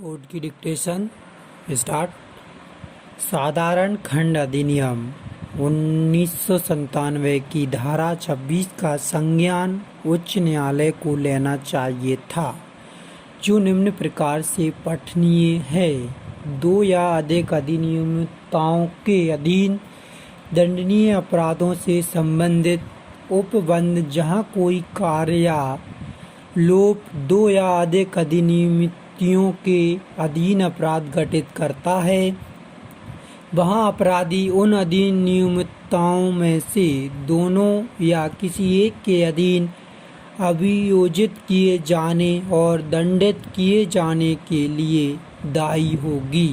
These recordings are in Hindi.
कोड की डिक्टेशन स्टार्ट। साधारण खंड अधिनियम 1997 की धारा 26 का संज्ञान उच्च न्यायालय को लेना चाहिए था, जो निम्न प्रकार से पठनीय है। दो या अधिक अधिनियमताओं के अधीन दंडनीय अपराधों से संबंधित उपबंध जहाँ कोई कार्य या लोप दो या अधिक अधिनियमितियों के अधीन अपराध घटित करता है, वहाँ अपराधी उन अधिनियमितताओं में से दोनों या किसी एक के अधीन अभियोजित किए जाने और दंडित किए जाने के लिए दायी होगी,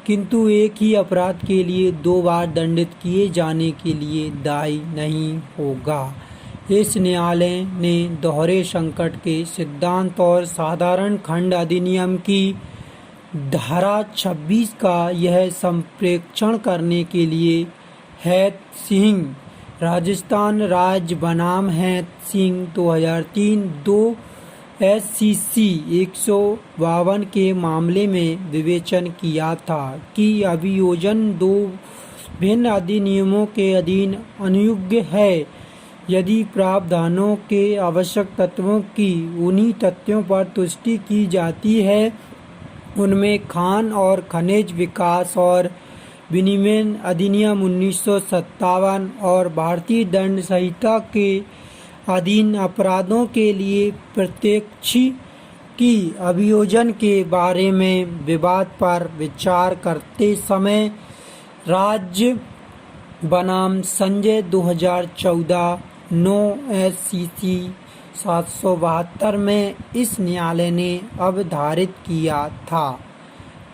किंतु एक ही अपराध के लिए दो बार दंडित किए जाने के लिए दायी नहीं होगा। इस न्यायालय ने दोहरे संकट के सिद्धांत और साधारण खंड अधिनियम की धारा 26 का यह संप्रेक्षण करने के लिए हैत सिंह राजस्थान राज्य बनाम हैत सिंह 2003 2 SCC 152 के मामले में विवेचन किया था कि अभियोजन दो भिन्न अधिनियमों के अधीन अनुयोज्य है यदि प्रावधानों के आवश्यक तत्वों की उन्हीं तथ्यों पर तुष्टि की जाती है, उनमें खान और खनिज विकास और विनिमय अधिनियम 1957 और भारतीय दंड संहिता के अधीन अपराधों के लिए प्रत्यक्षी की अभियोजन के बारे में विवाद पर विचार करते समय राज्य बनाम संजय 2014 9 SCC 772 में इस न्यायालय ने अवधारित किया था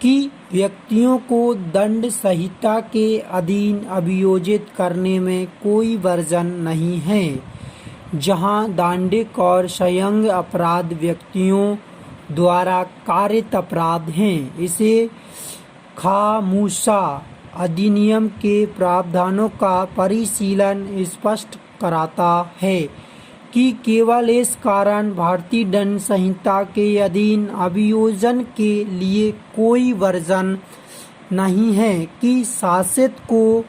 कि व्यक्तियों को दंड संहिता के अधीन अभियोजित करने में कोई वर्जन नहीं है, जहां दांडिक और संयंग अपराध व्यक्तियों द्वारा कारित अपराध हैं। इसे खामोशा अधिनियम के प्रावधानों का परिशीलन स्पष्ट कराता है कि केवल इस कारण भारतीय दंड संहिता के अधीन अभियोजन के लिए कोई वर्जन नहीं है कि शासित को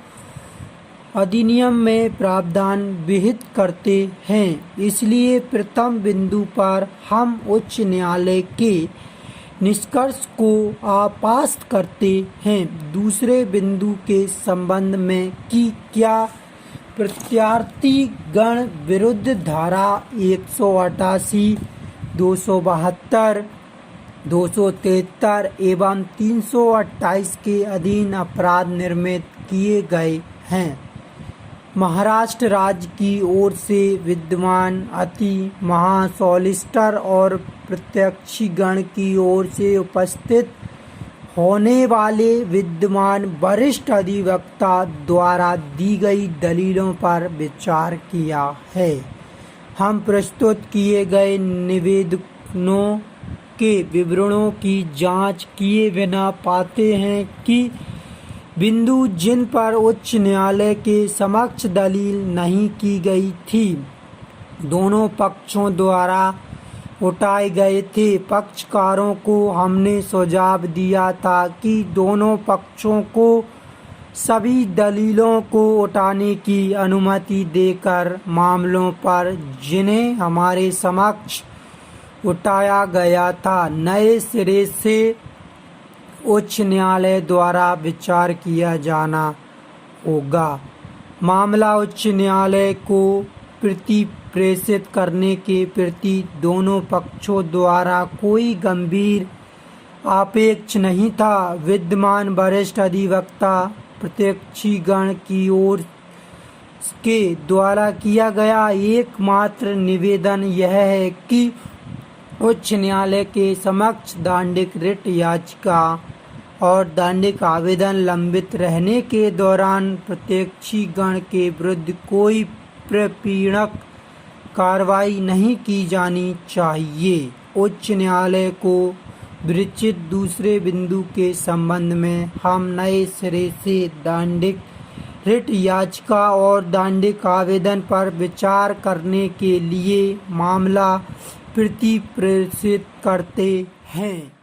अधिनियम में प्रावधान विहित करते हैं। इसलिए प्रथम बिंदु पर हम उच्च न्यायालय के निष्कर्ष को आपास्त करते हैं। दूसरे बिंदु के संबंध में कि क्या प्रत्यार्थी गण विरुद्ध धारा 188, 272, 273 एवं 328 के अधीन अपराध निर्मित किए गए हैं। महाराष्ट्र राज्य की ओर से विद्यमान अति महासॉलिसिटर और प्रत्यक्षीगण की ओर से उपस्थित होने वाले विद्यमान वरिष्ठ अधिवक्ता द्वारा दी गई दलीलों पर विचार किया है। हम प्रस्तुत किए गए निवेदनों के विवरणों की जांच किए बिना पाते हैं कि बिंदु जिन पर उच्च न्यायालय के समक्ष दलील नहीं की गई थी, दोनों पक्षों द्वारा उठाए गए थे। पक्षकारों को हमने सुझाव दिया था कि दोनों पक्षों को सभी दलीलों को उठाने की अनुमति देकर मामलों पर जिन्हें हमारे समक्ष उठाया गया था, नए सिरे से उच्च न्यायालय द्वारा विचार किया जाना होगा। मामला उच्च न्यायालय को प्रति प्रेषित करने के प्रति दोनों पक्षों द्वारा कोई गंभीर आपेक्ष नहीं था। विद्यमान वरिष्ठ अधिवक्ता प्रत्यक्षीगण की ओर के द्वारा किया गया एकमात्र निवेदन यह है कि उच्च न्यायालय के समक्ष दांडिक रिट याचिका और दांडिक आवेदन लंबित रहने के दौरान प्रत्यक्षीगण के विरुद्ध कोई प्रपीड़क कार्रवाई नहीं की जानी चाहिए। उच्च न्यायालय को विरचित दूसरे बिंदु के संबंध में हम नए सिरे से दांडिक रिट याचिका और दांडिक आवेदन पर विचार करने के लिए मामला प्रति प्रेषित करते हैं।